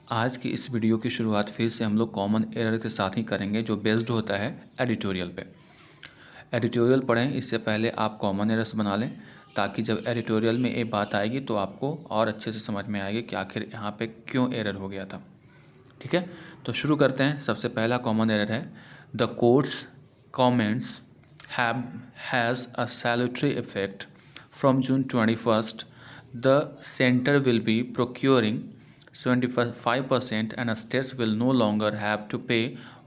आज की इस वीडियो की शुरुआत फिर से हम लोग कॉमन एरर के साथ ही करेंगे जो बेस्ड होता है एडिटोरियल पे। एडिटोरियल पढ़ें इससे पहले आप कॉमन एरर्स बना लें ताकि जब एडिटोरियल में ये बात आएगी तो आपको और अच्छे से समझ में आएगी कि आखिर यहाँ पे क्यों एरर हो गया था। ठीक है, तो शुरू करते हैं। सबसे पहला कॉमन एरर है the courts comments has a salutary effect from June 21st the centre will be procuring 75% and states will no longer have to pay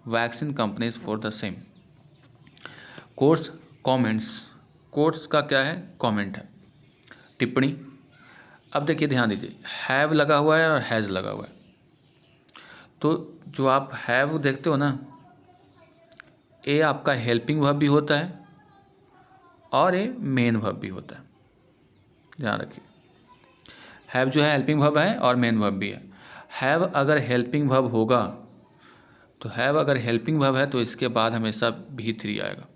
vaccine companies for the same. Course comments, course का क्या है? Comment है, टिप्पणी। अब देखिए ध्यान दीजिए, have लगा हुआ है और हैज़ लगा हुआ है। तो जो आप हैव देखते हो ना, ये आपका हेल्पिंग वर्ब भी होता है और ये मेन वर्ब भी होता है। ध्यान रखिए, हैव जो है हेल्पिंग वर्ब है और मेन वर्ब भी है। हैव अगर हेल्पिंग वर्ब होगा तो हैव अगर हेल्पिंग वर्ब है तो इसके बाद हमेशा भी3 आएगा।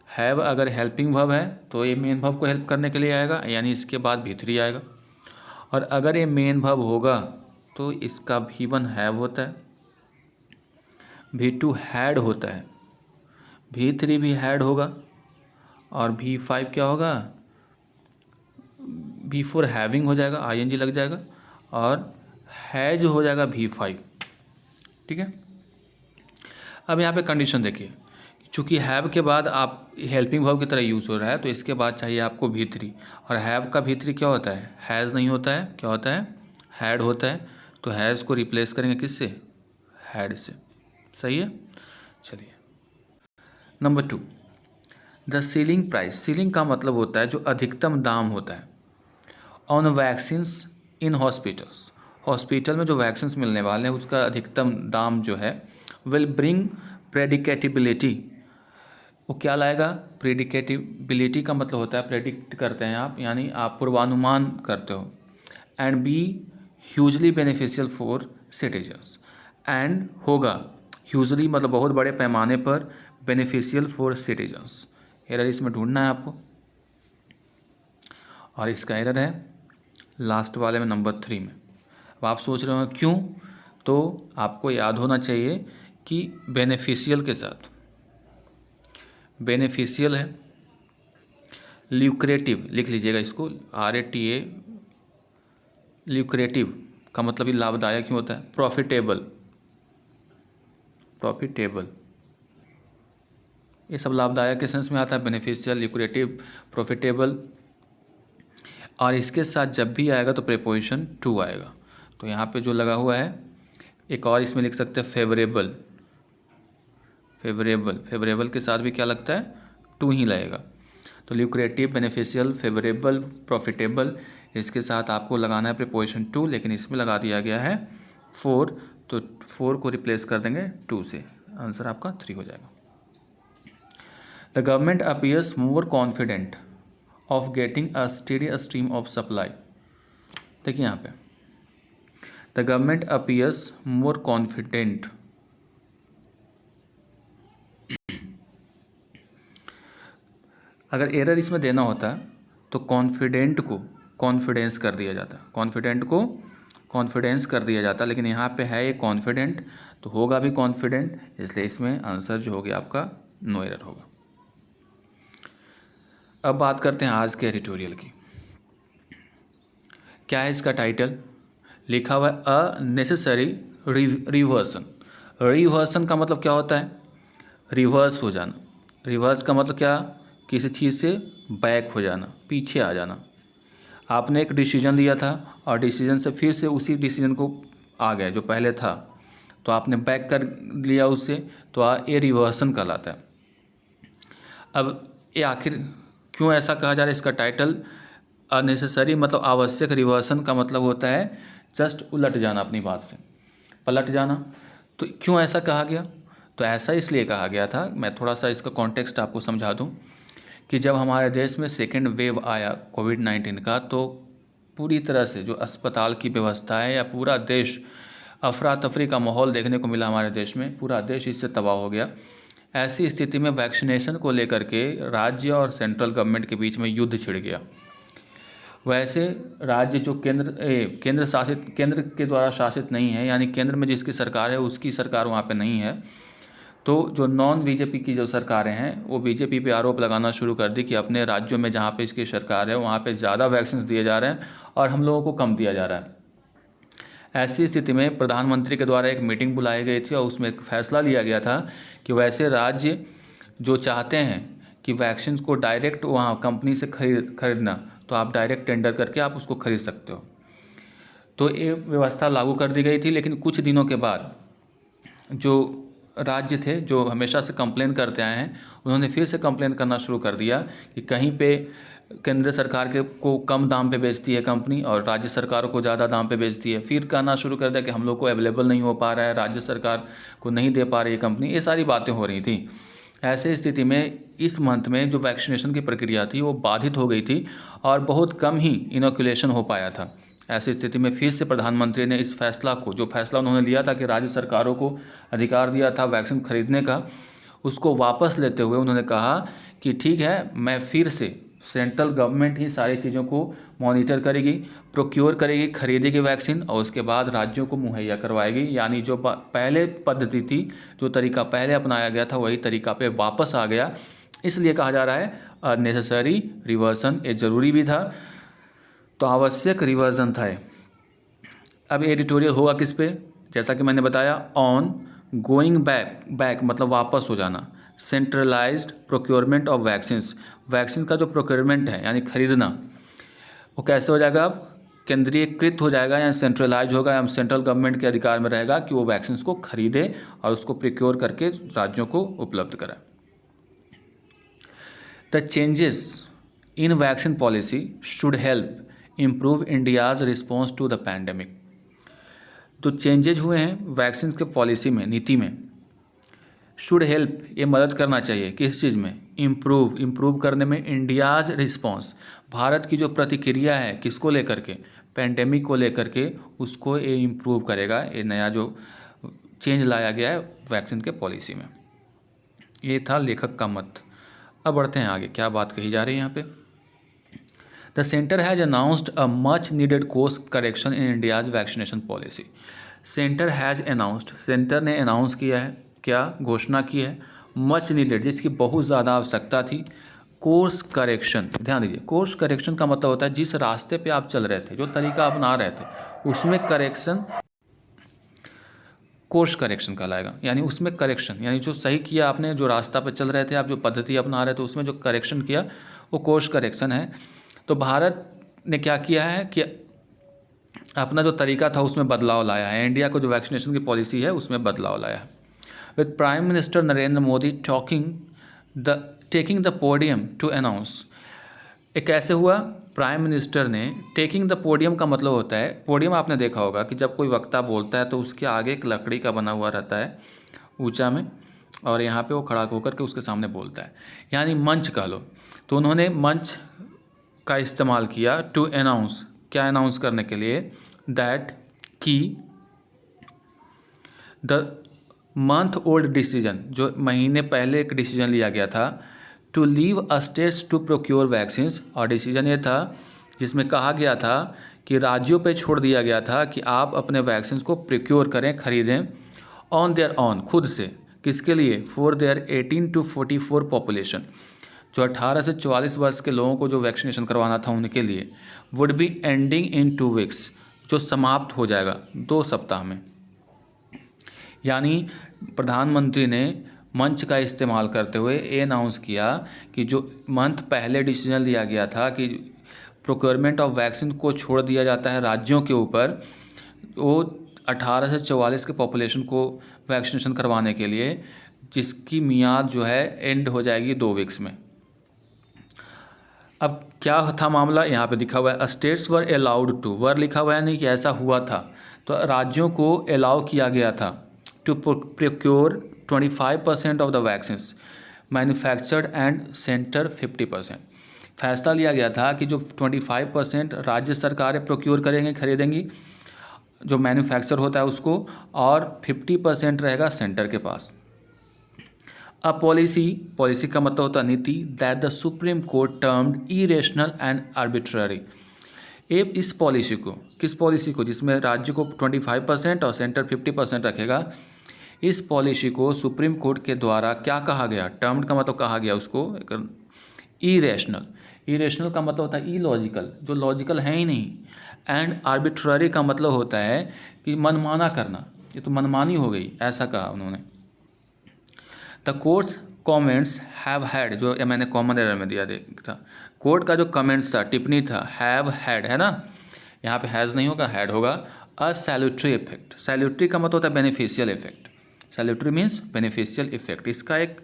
हैव अगर हेल्पिंग वर्ब है तो ये मेन वर्ब को हेल्प करने के लिए आएगा, यानी इसके बाद भी3 आएगा। और अगर ये मेन वर्ब होगा तो इसका V1 हैव होता है, V2 हैड होता है, V3 भी हैड होगा और V5 क्या होगा? V4 हैविंग हो जाएगा, ING लग जाएगा और हैज हो जाएगा V5। ठीक है, अब यहाँ पे कंडीशन देखिए, चूँकि हैव के बाद आप हेल्पिंग वर्ब की तरह यूज़ हो रहा है तो इसके बाद चाहिए आपको V3, और हैव का V3 क्या होता है? हैज़ नहीं होता है, क्या होता है? हैड होता है। तो हैज़ को रिप्लेस करेंगे किससे? हैड से। सही है, चलिए। Number 2, the ceiling price. Ceiling का मतलब होता है जो अधिकतम दाम होता है on vaccines in hospitals. Hospital में जो वैक्सीन्स मिलने वाले हैं उसका अधिकतम दाम जो है विल ब्रिंग प्रेडिकेटिबिलिटी। वो क्या लाएगा? प्रेडिकेटिबिलिटी का मतलब होता है प्रेडिक्ट करते हैं आप, यानी आप पूर्वानुमान करते हो। And be hugely beneficial for citizens. And होगा ह्यूजली मतलब बहुत बड़े पैमाने पर, बेनिफिशियल फॉर सिटीजन्स। एरर इसमें ढूंढना है आपको, और इसका एरर है लास्ट वाले में नंबर 3 में। अब आप सोच रहे हो क्यों? तो आपको याद होना चाहिए कि बेनिफिशियल के साथ बेनिफिशियल है, ल्यूक्रेटिव लिख लीजिएगा इसको, RATA। ल्यूक्रेटिव का मतलब ही लाभदायक क्यों होता है? प्रॉफिटेबल, प्रॉफिटेबल ये सब लाभदायक के सेंस में आता है। Beneficial, lucrative, profitable. और इसके साथ जब भी आएगा तो प्रीपोजिशन टू आएगा। तो यहाँ पे जो लगा हुआ है, एक और इसमें लिख सकते हैं फेवरेबल। फेवरेबल, फेवरेबल के साथ भी क्या लगता है? टू ही लगेगा। तो ल्यूक्रेटिव, बेनिफिशियल, फेवरेबल, प्रॉफिटेबल, इसके साथ आपको लगाना है प्रीपोजिशन टू, लेकिन इसमें लगा दिया गया है 4, तो 4 को रिप्लेस कर देंगे 2 से। आंसर आपका 3 हो जाएगा। The government appears more confident of getting a steady stream of supply. देखिए यहाँ पे the government appears more confident. अगर एरर इसमें देना होता तो कॉन्फिडेंट को कॉन्फिडेंस कर दिया जाता, कॉन्फिडेंट को कॉन्फिडेंस कर दिया जाता, लेकिन यहाँ पे है ये कॉन्फिडेंट तो होगा भी कॉन्फिडेंट, इसलिए इसमें आंसर जो हो गया आपका नो एरर होगा। अब बात करते हैं आज के एडिटोरियल की। क्या है इसका टाइटल? लिखा हुआ है अ नेसेसरी रिवर्सन। रिवर्सन का मतलब क्या होता है? रिवर्स हो जाना। रिवर्स का मतलब क्या? किसी चीज़ से बैक हो जाना, पीछे आ जाना। आपने एक डिसीजन लिया था और डिसीजन से फिर से उसी डिसीजन को आ गए जो पहले था, तो आपने बैक कर लिया उससे, तो ये रिवर्सन कहलाता है। अब ये आखिर क्यों ऐसा कहा जा रहा है? इसका टाइटल अननेसेसरी मतलब आवश्यक, रिवर्सन का मतलब होता है जस्ट उलट जाना, अपनी बात से पलट जाना। तो क्यों ऐसा कहा गया? तो ऐसा इसलिए कहा गया था, मैं थोड़ा सा इसका कॉन्टेक्स्ट आपको समझा दूं, कि जब हमारे देश में सेकेंड वेव आया कोविड-19 का, तो पूरी तरह से जो अस्पताल की व्यवस्था है या पूरा देश, अफरा तफरी का माहौल देखने को मिला हमारे देश में, पूरा देश इससे तबाह हो गया। ऐसी स्थिति में वैक्सीनेशन को लेकर के राज्य और सेंट्रल गवर्नमेंट के बीच में युद्ध छिड़ गया। वैसे राज्य जो केंद्र के द्वारा शासित नहीं है, यानी केंद्र में जिसकी सरकार है उसकी सरकार वहाँ पे नहीं है, तो जो नॉन बीजेपी की जो सरकारें हैं वो बीजेपी पे आरोप लगाना शुरू कर दी कि अपने राज्यों में जहाँ पे इसकी सरकार है वहाँ पे ज़्यादा वैक्सीन दिए जा रहे हैं और हम लोगों को कम दिया जा रहा है। ऐसी स्थिति में प्रधानमंत्री के द्वारा एक मीटिंग बुलाई गई थी और उसमें एक फैसला लिया गया था कि वैसे राज्य जो चाहते हैं कि वैक्सीन को डायरेक्ट वहाँ कंपनी से खरीदना, तो आप डायरेक्ट टेंडर करके आप उसको खरीद सकते हो। तो ये व्यवस्था लागू कर दी गई थी, लेकिन कुछ दिनों के बाद जो राज्य थे जो हमेशा से कंप्लेन करते आए हैं, उन्होंने फिर से कंप्लेन करना शुरू कर दिया कि कहीं पे केंद्र सरकार के को कम दाम पे बेचती है कंपनी और राज्य सरकारों को ज़्यादा दाम पे बेचती है। फिर कहना शुरू कर दिया कि हम लोग को अवेलेबल नहीं हो पा रहा है, राज्य सरकार को नहीं दे पा रही है कंपनी। ये सारी बातें हो रही थी। ऐसे स्थिति में इस मंथ में जो वैक्सीनेशन की प्रक्रिया थी वो बाधित हो गई थी और बहुत कम ही इनोकुलेशन हो पाया था। ऐसी स्थिति में फिर से प्रधानमंत्री ने इस फैसला को, जो फैसला उन्होंने लिया था कि राज्य सरकारों को अधिकार दिया था वैक्सीन खरीदने का, उसको वापस लेते हुए उन्होंने कहा कि ठीक है, मैं फिर से सेंट्रल गवर्नमेंट ही सारी चीज़ों को मॉनिटर करेगी, प्रोक्योर करेगी, खरीदेगी वैक्सीन और उसके बाद राज्यों को मुहैया करवाएगी। यानी जो पहले पद्धति थी, जो तरीका पहले अपनाया गया था, वही तरीका पे वापस आ गया। इसलिए कहा जा रहा है नेसेसरी रिवर्सन, ये ज़रूरी भी था, तो आवश्यक रिवर्जन था। अब एडिटोरियल होगा किस पे? जैसा कि मैंने बताया, ऑन गोइंग बैक मतलब वापस हो जाना, centralised procurement of vaccines, vaccine का जो प्रोक्योरमेंट है यानी खरीदना, वो कैसे हो जाएगा? अब केंद्रीयकृत हो जाएगा या सेंट्रलाइज होगा, या सेंट्रल गवर्नमेंट के अधिकार में रहेगा कि वो वैक्सीन को खरीदे और उसको प्रोक्योर करके राज्यों को उपलब्ध कराए। The changes in vaccine policy should help improve India's response to the pandemic. जो चेंजेज हुए हैं वैक्सीन के पॉलिसी में, नीति में, शुड हेल्प, ये मदद करना चाहिए किस चीज़ में? इम्प्रूव करने में इंडियाज़ रिस्पॉन्स, भारत की जो प्रतिक्रिया है किसको लेकर के? पैंडेमिक को लेकर के, उसको ये इम्प्रूव करेगा। ये नया जो चेंज लाया गया है वैक्सीन के पॉलिसी में, ये था लेखक का मत। अब बढ़ते हैं आगे, क्या बात कही जा रही है यहाँ पे? The centre has announced a much needed course correction in India's vaccination policy. Centre has announced, centre ने अनाउंस किया है, क्या घोषणा की है? मच नीडेड, जिसकी बहुत ज़्यादा आवश्यकता थी, कोर्स करेक्शन। ध्यान दीजिए, कोर्स करेक्शन का मतलब होता है जिस रास्ते पे आप चल रहे थे, जो तरीका अपना रहे थे, उसमें करेक्शन कोर्स करेक्शन कहलाएगा। यानी उसमें करेक्शन, यानी जो सही किया आपने, जो रास्ता पर चल रहे थे आप, जो पद्धति अपना रहे थे, उसमें जो करेक्शन किया वो कोर्स करेक्शन है। तो भारत ने क्या किया है कि अपना जो तरीका था उसमें बदलाव लाया है। इंडिया को जो वैक्सीनेशन की पॉलिसी है उसमें बदलाव लाया है। With prime minister Narendra Modi taking the podium to announce. ये कैसे हुआ? प्राइम मिनिस्टर ने, टेकिंग द पोडियम का मतलब होता है, पोडियम आपने देखा होगा कि जब कोई वक्ता बोलता है तो उसके आगे एक लकड़ी का बना हुआ रहता है ऊंचा में, और यहाँ पे वो खड़ा होकर के उसके सामने बोलता है, यानी मंच कह लो। तो उन्होंने मंच का इस्तेमाल किया टू अनाउंस, क्या अनाउंस करने के लिए? दैट की द मंथ ओल्ड डिसीजन, जो महीने पहले एक डिसीजन लिया गया था, to leave a states to procure vaccines. और डिसीजन ये था जिसमें कहा गया था कि राज्यों पे छोड़ दिया गया था कि आप अपने वैक्सीन को प्रोक्योर करें, खरीदें, ऑन देयर ऑन, खुद से। किसके लिए? फॉर देयर 18 to 44 पॉपुलेशन, जो 18 से 44 वर्ष के लोगों को जो वैक्सीनेशन करवाना था उनके लिए। Would be ending in 2 weeks, जो समाप्त हो जाएगा 2 सप्ताह में। यानी प्रधानमंत्री ने मंच का इस्तेमाल करते हुए ये अनाउंस किया कि जो मंथ पहले डिसीजन लिया गया था कि प्रोक्योरमेंट ऑफ वैक्सीन को छोड़ दिया जाता है राज्यों के ऊपर, वो 18 से 44 के पॉपुलेशन को वैक्सीनेशन करवाने के लिए, जिसकी मियाद जो है एंड हो जाएगी 2 weeks में। अब क्या था मामला? यहाँ पे लिखा हुआ है स्टेट्स वर अलाउड टू, वर लिखा हुआ है नहीं कि ऐसा हुआ था, तो राज्यों को अलाउ किया गया था to procure 25% of the vaccines manufactured and centre 50%। फैसला लिया गया था कि जो 25% राज्य सरकारें प्रोक्योर करेंगी, खरीदेंगी जो मैन्युफैक्चर होता है उसको, और 50% रहेगा सेंटर के पास। अ पॉलिसी का मतलब होता है नीति, that the supreme court termed irrational and arbitrary, इस पॉलिसी को, किस पॉलिसी को, जिसमें राज्य को 25% और सेंटर 50% रखेगा, इस पॉलिसी को सुप्रीम कोर्ट के द्वारा क्या कहा गया, टर्म्ड का मतलब कहा गया उसको इरेशनल। इरेशनल का मतलब होता है इलॉजिकल, जो लॉजिकल है ही नहीं। एंड आर्बिट्ररी का मतलब होता है कि मनमाना करना, ये तो मनमानी हो गई, ऐसा कहा उन्होंने। The courts comments have had, जो मैंने कॉमन एरर में दिया था, कोर्ट का जो कमेंट्स था, टिप्पणी था, हैव हैड है ना, यहाँ पे हैज़ नहीं होगा, हैड होगा। अ सैल्यूटरी इफेक्ट, सैल्यूटरी का मतलब होता है beneficial effect, salutary means beneficial effect, इसका एक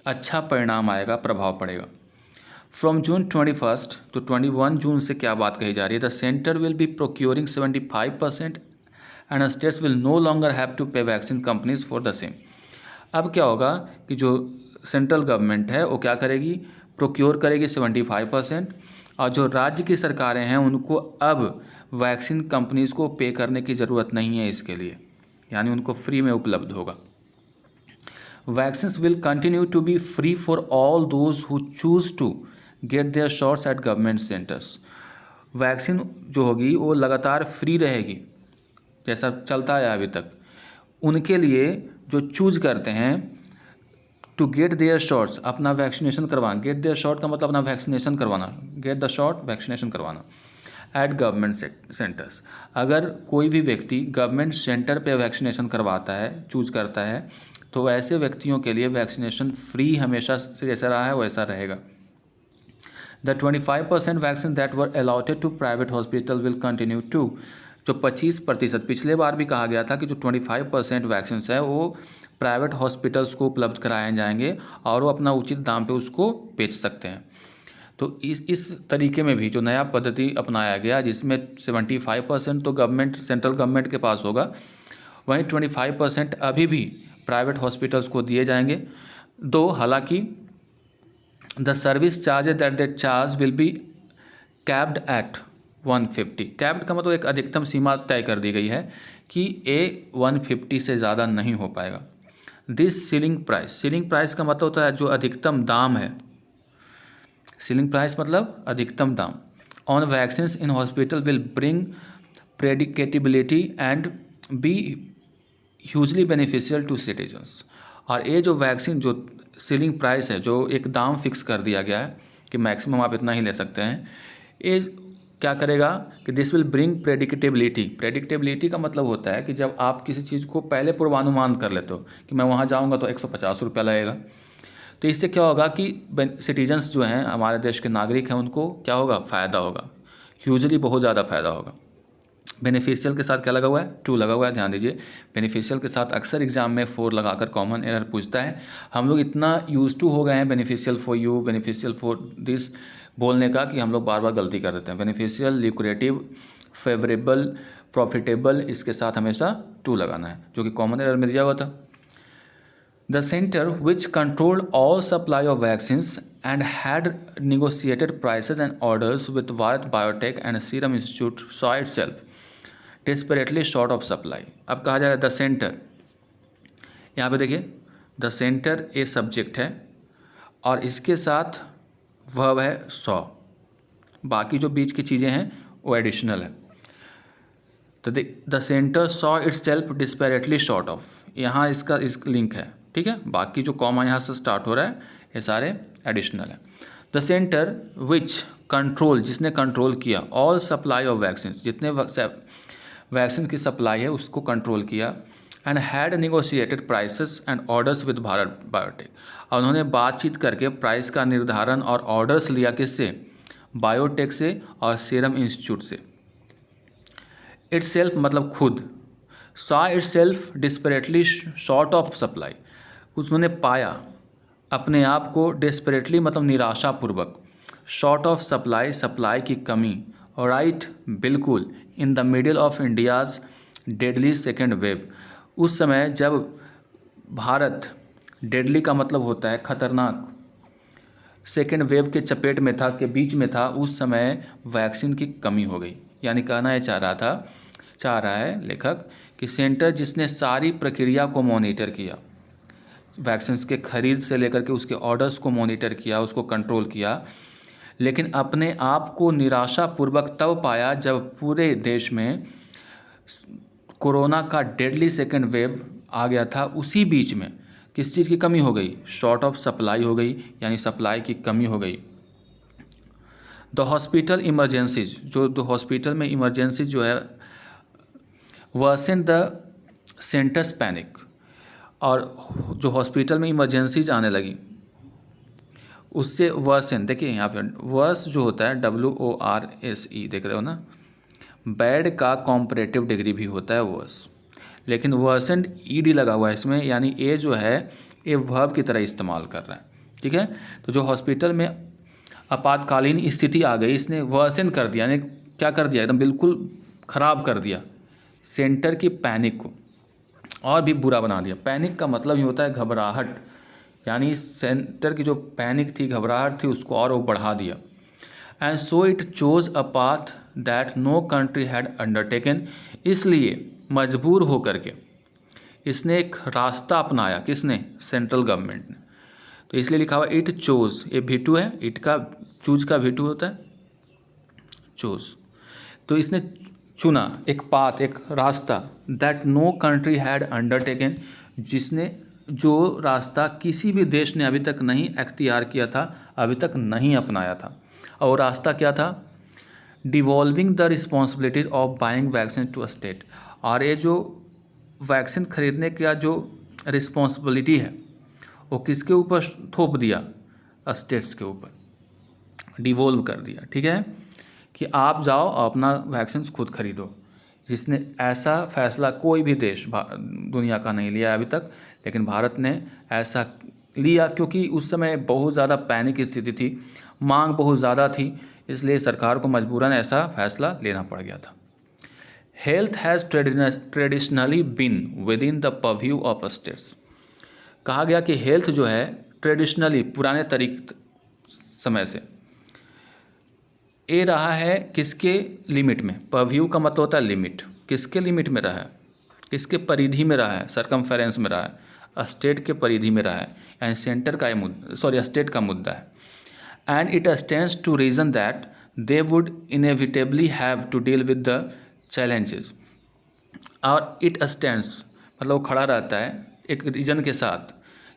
अच्छा परिणाम आएगा, प्रभाव पड़ेगा। फ्रॉम जून 21 तो 21 जून से क्या बात कही जा रही है, the centre will be procuring 75% and states will no longer have to pay vaccine companies for the same. अब क्या होगा कि जो सेंट्रल गवर्नमेंट है वो क्या करेगी, प्रोक्योर करेगी 75%, और जो राज्य की सरकारें हैं उनको अब वैक्सीन कंपनीज़ को पे करने की ज़रूरत नहीं है इसके लिए, यानी उनको फ्री में उपलब्ध होगा। Vaccines will continue to be free for all those who choose to get their shots at government centres. Vaccine जो होगी वो लगातार फ्री रहेगी, जैसा चलता है अभी तक, उनके लिए जो चूज करते हैं टू गेट देयर शॉट्स, अपना वैक्सीनेशन करवाना, गेट देयर शॉट का मतलब अपना वैक्सीनेशन करवाना, गेट द शॉट वैक्सीनेशन करवाना एट गवर्नमेंट सेंटर्स। अगर कोई भी व्यक्ति गवर्नमेंट सेंटर पे वैक्सीनेशन करवाता है, चूज करता है, तो ऐसे व्यक्तियों के लिए वैक्सीनेशन फ्री हमेशा से जैसा रहा है वैसा रहेगा। The 25% vaccine that were allotted to private hospital will continue to, जो 25%, पिछले बार भी कहा गया था कि जो 25% वैक्सीन है वो प्राइवेट हॉस्पिटल्स को उपलब्ध कराए जाएंगे और वो अपना उचित दाम पे उसको बेच सकते हैं। तो इस तरीके में भी जो नया पद्धति अपनाया गया, जिसमें 75% तो गवर्नमेंट, सेंट्रल गवर्नमेंट के पास होगा, वहीं 25% अभी भी प्राइवेट हॉस्पिटल्स को दिए जाएंगे। दो हालांकि the service charge that they charge will be capped at 150। Capped का मतलब एक अधिकतम सीमा तय कर दी गई है कि ए 150 से ज़्यादा नहीं हो पाएगा। This ceiling price, ceiling price का मतलब होता है जो अधिकतम दाम है, सीलिंग प्राइस मतलब अधिकतम दाम on vaccines in hospital will bring predictability and be hugely beneficial to citizens. और ये जो वैक्सीन, जो सीलिंग प्राइस है, जो एक दाम फिक्स कर दिया गया है कि मैक्सिमम आप इतना ही ले सकते हैं, ये क्या करेगा कि this will bring predictability. Predictability का मतलब होता है कि जब आप किसी चीज़ को पहले पूर्वानुमान कर लेते हो कि मैं वहाँ जाऊँगा तो 150 रुपया लगेगा, तो इससे क्या होगा कि सिटीजन्स जो हैं, हमारे देश के नागरिक हैं, उनको क्या होगा, फ़ायदा होगा, ह्यूजली बहुत ज़्यादा फ़ायदा होगा। बेनिफिशियल के साथ क्या लगा हुआ है, 2 लगा हुआ है, ध्यान दीजिए। बेनिफिशियल के साथ अक्सर एग्जाम में 4 लगाकर कॉमन एरर पूछता है। हम लोग इतना यूज टू हो गए हैं beneficial for you, beneficial for this बोलने का, कि हम लोग बार बार गलती कर देते हैं। बेनिफिशियल, ल्यूक्रेटिव, फेवरेबल, प्रॉफिटेबल, इसके साथ हमेशा 2 लगाना है, जो कि कॉमन एरर में दिया हुआ था। The center, which controlled all supply of vaccines and had negotiated prices and orders with Bharat Biotech and Serum Institute, saw itself desperately short of supply. अब कहा जाएगा द सेंटर, यहाँ पे देखिए द सेंटर ए सब्जेक्ट है और इसके साथ वर्ब है सॉ, बाकी जो बीच की चीज़ें हैं वो एडिशनल है। तो the centre saw itself desperately short of, यहाँ इसका इस लिंक है, ठीक है। बाकी जो कॉमा यहाँ से स्टार्ट हो रहा है ये सारे एडिशनल है। द सेंटर विच कंट्रोल, जिसने कंट्रोल किया, ऑल सप्लाई ऑफ वैक्सीन, जितने वैक्सीन की सप्लाई है उसको कंट्रोल किया, and had negotiated prices and orders with Bharat biotech, और उन्होंने बातचीत करके प्राइस का निर्धारण और ऑर्डर्स लिया, किससे, बायोटेक से और सीरम इंस्टीट्यूट से। इटसेल्फ मतलब खुद, saw itself desperately short of supply, उसने पाया अपने आप को, डेस्परेटली मतलब निराशापूर्वक, शॉर्ट ऑफ सप्लाई, सप्लाई की कमी, राइट बिल्कुल, in the middle of India's deadly second wave, उस समय जब भारत, डेडली का मतलब होता है खतरनाक, सेकेंड वेव के चपेट में था, के बीच में था, उस समय वैक्सीन की कमी हो गई। यानी कहना ये चाह रहा है लेखक कि सेंटर जिसने सारी प्रक्रिया को मॉनिटर किया, वैक्सीन के खरीद से लेकर के उसके ऑर्डर्स को मॉनिटर किया, उसको कंट्रोल किया, लेकिन अपने आप को निराशापूर्वक तब पाया जब पूरे देश में कोरोना का डेडली सेकेंड वेव आ गया था। उसी बीच में किस चीज़ की कमी हो गई? शॉर्ट ऑफ सप्लाई हो गई, यानी सप्लाई की कमी हो गई। द हॉस्पिटल इमरजेंसीज, जो हॉस्पिटल में इमरजेंसी जो है, वर्सन द सेंटर्स पैनिक, और जो हॉस्पिटल में इमरजेंसीज आने लगी उससे वर्सन, देखिए यहाँ पे वर्स जो होता है WORSE, देख रहे हो ना, बैड का कॉम्परेटिव डिग्री भी होता है वर्स, लेकिन वर्सन ED लगा हुआ है इसमें, यानी ए जो है ये वर्ब की तरह इस्तेमाल कर रहा है। ठीक है, तो जो हॉस्पिटल में आपातकालीन स्थिति आ गई, इसने वर्सन कर दिया, यानी क्या कर दिया? एकदम बिल्कुल ख़राब कर दिया सेंटर की पैनिक को, और भी बुरा बना दिया। पैनिक का मतलब ही होता है घबराहट, यानी सेंटर की जो पैनिक थी, घबराहट थी, उसको और वो बढ़ा दिया। And so it chose a path that no country had undertaken, इसलिए मजबूर होकर के इसने एक रास्ता अपनाया। किसने? सेंट्रल गवर्नमेंट ने। तो इसलिए लिखा हुआ इट चोज, ये V2 है, इट का चूज का V2 होता है चोज। तो इसने चुना एक पाथ, एक रास्ता, that no country had undertaken, जिसने जो रास्ता किसी भी देश ने अभी तक नहीं अख्तियार किया था, अभी तक नहीं अपनाया था। और रास्ता क्या था? Devolving the responsibilities of buying vaccine to a state, और ये जो वैक्सीन खरीदने का जो रिस्पॉन्सिबिलिटी है वो किसके ऊपर थोप दिया? स्टेट्स के ऊपर, डिवॉल्व कर दिया। ठीक है, कि आप जाओ और अपना वैक्सीन खुद खरीदो, जिसने ऐसा फैसला कोई भी देश दुनिया का नहीं लिया अभी तक, लेकिन भारत ने ऐसा लिया क्योंकि उस समय बहुत ज़्यादा पैनिक स्थिति थी, मांग बहुत ज़्यादा थी, इसलिए सरकार को मजबूरन ऐसा फैसला लेना पड़ गया था। Health has traditionally been within the purview of states, कहा गया कि हेल्थ जो है ट्रेडिशनली, पुराने तरीके समय से, ये रहा है किसके लिमिट में? परव्यू का मतलब होता है लिमिट, किसके लिमिट में रहा है? किसके परिधि में रहा है? सरकमफेरेंस में रहा है, स्टेट के परिधि में रहा है, एंड सेंटर का स्टेट का मुद्दा है। And it stands to reason that they would inevitably have to deal with the challenges, और इट स्टैंड्स मतलब खड़ा रहता है एक रीजन के साथ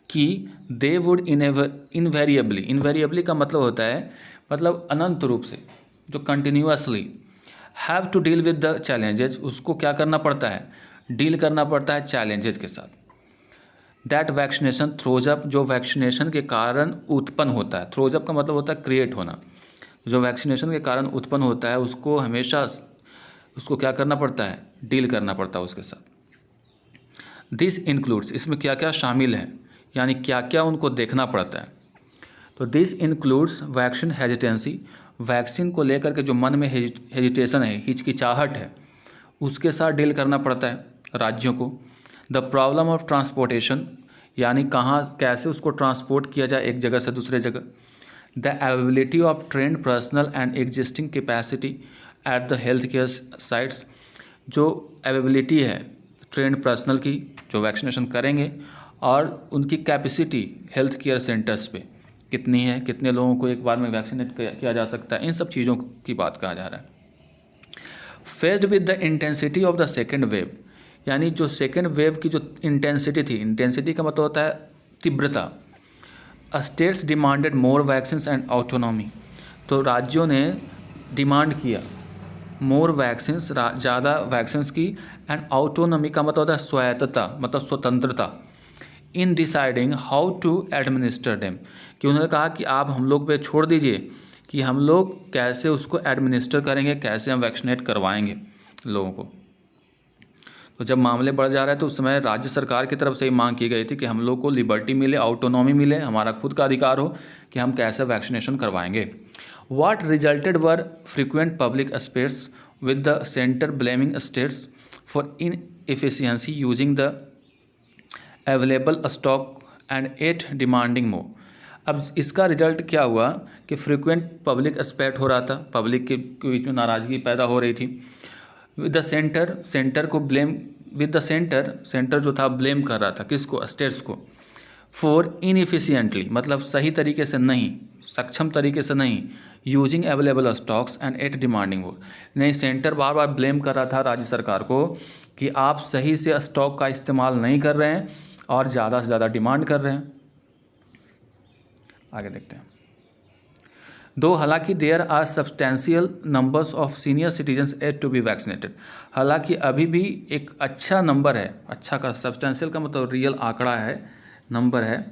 कि दे वुड इनवेरिएबली, इनवेरिएबली का मतलब होता है मतलब अनंत रूप से, जो continuously, have to deal with the challenges, उसको क्या करना पड़ता है? डील करना पड़ता है चैलेंजेस के साथ। दैट वैक्सीनेशन थ्रोज अप, जो वैक्सीनेशन के कारण उत्पन्न होता है, थ्रोज अप का मतलब होता है क्रिएट होना, जो वैक्सीनेशन के कारण उत्पन्न होता है उसको हमेशा उसको क्या करना पड़ता है? डील करना पड़ता है उसके साथ। दिस इंक्लूड्स, इसमें क्या क्या शामिल है, यानी क्या क्या उनको देखना पड़ता है। तो this includes vaccine hesitancy, vaccine को लेकर के जो मन में हेजिटेशन है, हिचकिचाहट है, उसके साथ डील करना पड़ता है राज्यों को। द प्रॉब्लम ऑफ ट्रांसपोर्टेशन, यानी कहाँ कैसे उसको ट्रांसपोर्ट किया जाए एक जगह से दूसरे जगह। The availability of trend personal and existing capacity at the health care sites, जो अवेलेबिलिटी है ट्रेंड पर्सनल की जो वैक्सीनेशन करेंगे, और उनकी कैपेसिटी हेल्थ केयर सेंटर्स पे कितनी है, कितने लोगों को एक बार में वैक्सीनेट किया जा सकता है, इन सब चीज़ों की बात कहा जा रहा है। Faced with the intensity of the second wave, यानी जो सेकेंड वेव की जो इंटेंसिटी थी, इंटेंसिटी का मतलब होता है तीव्रता। States demanded more vaccines and autonomy, तो राज्यों ने डिमांड किया मोर वैक्सीन्स, ज़्यादा वैक्सीन्स की, एंड ऑटोनॉमी का मतलब होता है स्वायत्तता, मतलब स्वतंत्रता। In deciding how to administer them, कि उन्होंने कहा कि आप हम लोग पे छोड़ दीजिए कि हम लोग कैसे उसको एडमिनिस्टर करेंगे, कैसे हम वैक्सीनेट करवाएंगे लोगों को। तो जब मामले बढ़ जा रहे हैं तो उस समय राज्य सरकार की तरफ से ही मांग की गई थी कि हम लोग को लिबर्टी मिले, ऑटोनॉमी मिले, हमारा खुद का अधिकार हो कि हम कैसे वैक्सीनेशन करवाएंगे। What resulted were frequent public spats with the centre blaming states for inefficiency using the available stock and at demanding more. अब इसका रिजल्ट क्या हुआ कि फ्रीक्वेंट पब्लिक स्पेट हो रहा था, पब्लिक के बीच में नाराज़गी पैदा हो रही थी। विद द सेंटर, सेंटर को blame, with the centre, centre जो था ब्लेम कर रहा था किसको? स्टेट्स को। फॉर इनएफिशिएंटली, मतलब सही तरीके से नहीं, सक्षम तरीके से नहीं, using available stocks and at demanding more. नहीं, सेंटर बार बार ब्लेम कर रहा था राज्य सरकार को कि आप सही से स्टॉक का इस्तेमाल नहीं कर रहे हैं और ज़्यादा से ज़्यादा डिमांड कर रहे हैं। आगे देखते हैं। दो हालांकि there are substantial numbers of senior citizens at to be vaccinated. हालांकि अभी भी एक अच्छा नंबर है, अच्छा का सब्सटेंशियल का मतलब रियल आंकड़ा है, नंबर है,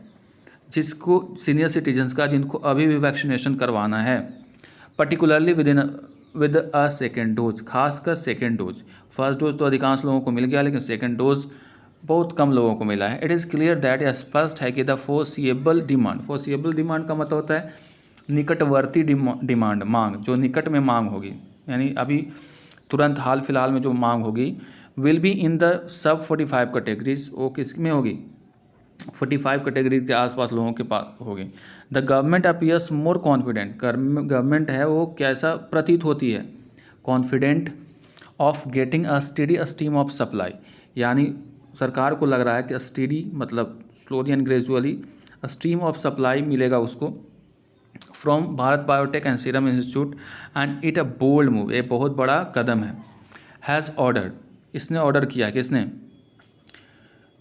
जिसको सीनियर सिटीजन्स का जिनको अभी भी वैक्सीनेशन करवाना है, particularly with a second dose, खासकर सेकेंड डोज। फर्स्ट डोज तो अधिकांश लोगों को मिल गया, लेकिन सेकेंड डोज बहुत कम लोगों को मिला है। इट इज़ क्लियर दैट यह स्पष्ट है कि the foreseeable demand, foreseeable demand का मतलब होता है निकटवर्ती डिमांड, मांग, जो निकट में मांग होगी, यानी अभी तुरंत हाल फिलहाल में जो मांग होगी, will be in the sub 45 categories. वो किस में होगी? 45 कैटेगरी के आसपास लोगों के पास होगी। The government appears more confident, government है वो कैसा प्रतीत होती है? Confident of getting a steady stream of supply, यानी सरकार को लग रहा है कि स्टेडी मतलब slowly and gradually stream of supply मिलेगा उसको from Bharat biotech and serum institute and it a bold move, ये बहुत बड़ा कदम है। हैज़ ऑर्डर, इसने ऑर्डर किया है, किसने?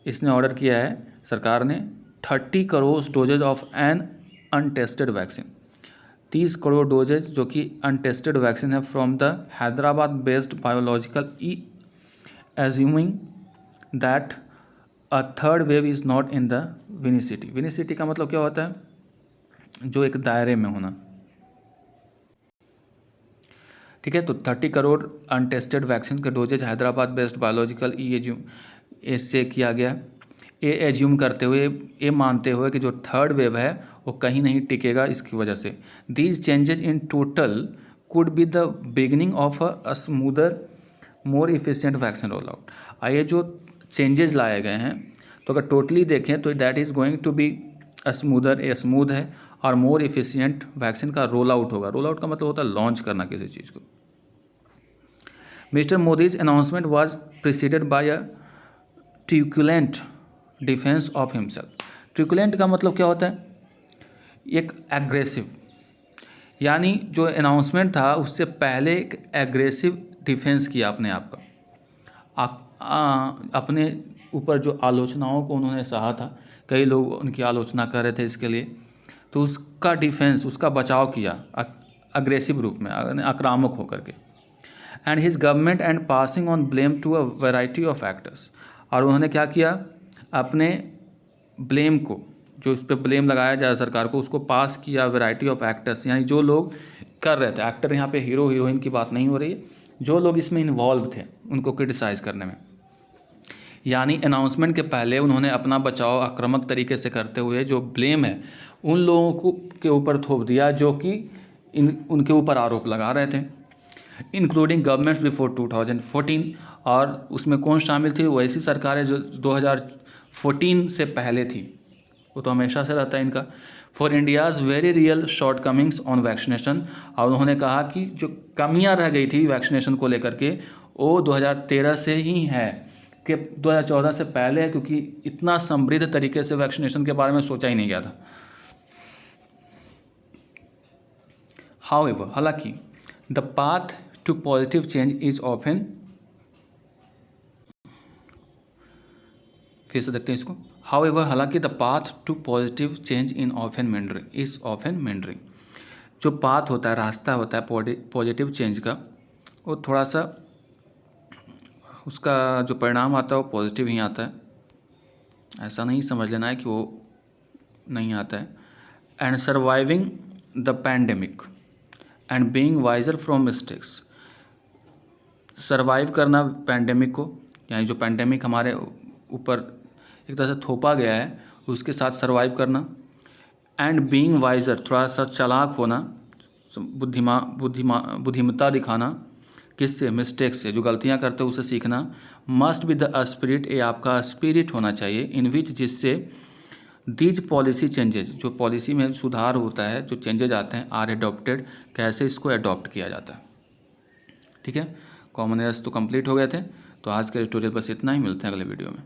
इसने ऑर्डर किया है सरकार ने 30 crore doses of an untested vaccine, 30 crore doses जो कि अनटेस्टेड वैक्सीन है from the Hyderabad based biological assuming that a third wave is not in the विनिसिटी। विनिसिटी का मतलब क्या होता है? जो एक दायरे में होना, ठीक है। तो 30 करोड़ अनटेस्टेड वैक्सीन के डोजेज हैदराबाद बेस्ड बायोलॉजिकल इससे किया गया। ये एज्यूम करते हुए, ये मानते हुए कि जो थर्ड वेव है वो कहीं नहीं टिकेगा इसकी वजह से। These changes in total could be the beginning of a smoother more efficient vaccine roll out. ये जो चेंजेज लाए गए हैं, तो अगर टोटली देखें तो that is going to be smoother, ये स्मूथ है, और मोर इफिशिएंट वैक्सीन का रोल आउट होगा। रोल आउट का मतलब होता है लॉन्च करना किसी चीज़ को। Mr Modi's announcement was preceded by a truculent defence of himself. Truculent का मतलब क्या होता है? एक एग्रेसिव, यानी जो अनाउंसमेंट था उससे पहले एक एग्रेसिव डिफेंस किया अपने आप का। अपने ऊपर जो आलोचनाओं को उन्होंने सहा था, कई लोग उनकी आलोचना कर रहे थे इसके लिए, तो उसका डिफेंस, उसका बचाव किया अग्रेसिव रूप में, आक्रामक होकर के। And his government and passing on blame to a variety of factors, और उन्होंने क्या किया? अपने ब्लेम को, जो उस पर ब्लेम लगाया जाए सरकार को, उसको पास किया वैरायटी ऑफ एक्टर्स, यानी जो लोग कर रहे थे, एक्टर यहाँ पे हीरो हीरोइन की बात नहीं हो रही है, जो लोग इसमें इन्वॉल्व थे उनको क्रिटिसाइज़ करने में। यानी अनाउंसमेंट के पहले उन्होंने अपना बचाव आक्रामक तरीके से करते हुए जो ब्लेम है उन लोगों को के ऊपर थोप दिया जो कि उनके ऊपर आरोप लगा रहे थे, इंक्लूडिंग गवर्नमेंट्स बिफोर 2014। और उसमें कौन शामिल थी? वैसी सरकारें जो 2014 से पहले थी, वो तो हमेशा से रहता है इनका। For India's very real shortcomings on vaccination, और उन्होंने कहा कि जो कमियां रह गई थी वैक्सीनेशन को लेकर के, वो 2013 से ही है, कि 2014 से पहले है, क्योंकि इतना समृद्ध तरीके से वैक्सीनेशन के बारे में सोचा ही नहीं गया था। हाउएवर, हालांकि the path to positive change is often, फिर से देखते हैं इसको। हाउएवर, हालांकि the path to positive change in often meandering is often meandering, जो पाथ होता है, रास्ता होता है पॉजिटिव चेंज का, वो थोड़ा सा उसका जो परिणाम आता है वो पॉजिटिव ही आता है। ऐसा नहीं समझ लेना है कि वो नहीं आता है। And surviving the pandemic and being wiser from mistakes, survive करना पैंडेमिक को, यानी जो पैंडेमिक हमारे ऊपर एक तरह से थोपा गया है उसके साथ सर्वाइव करना। एंड बीइंग वाइजर, थोड़ा सा चालाक होना, बुद्धिमत्ता दिखाना, किससे? मिस्टेक से, जो गलतियां करते हो उसे सीखना। मस्ट बी द स्पिरिट, ये आपका स्पिरिट होना चाहिए, इन विच, जिससे दीज पॉलिसी चेंजेज, जो पॉलिसी में सुधार होता है, जो चेंजेज आते हैं, आर एडॉप्टेड, कैसे इसको एडॉप्ट किया जाता है। ठीक है, कॉमन एरर्स तो कंप्लीट हो गए थे। तो आज के ट्यूटोरियल बस इतना ही, मिलते हैं अगले वीडियो में।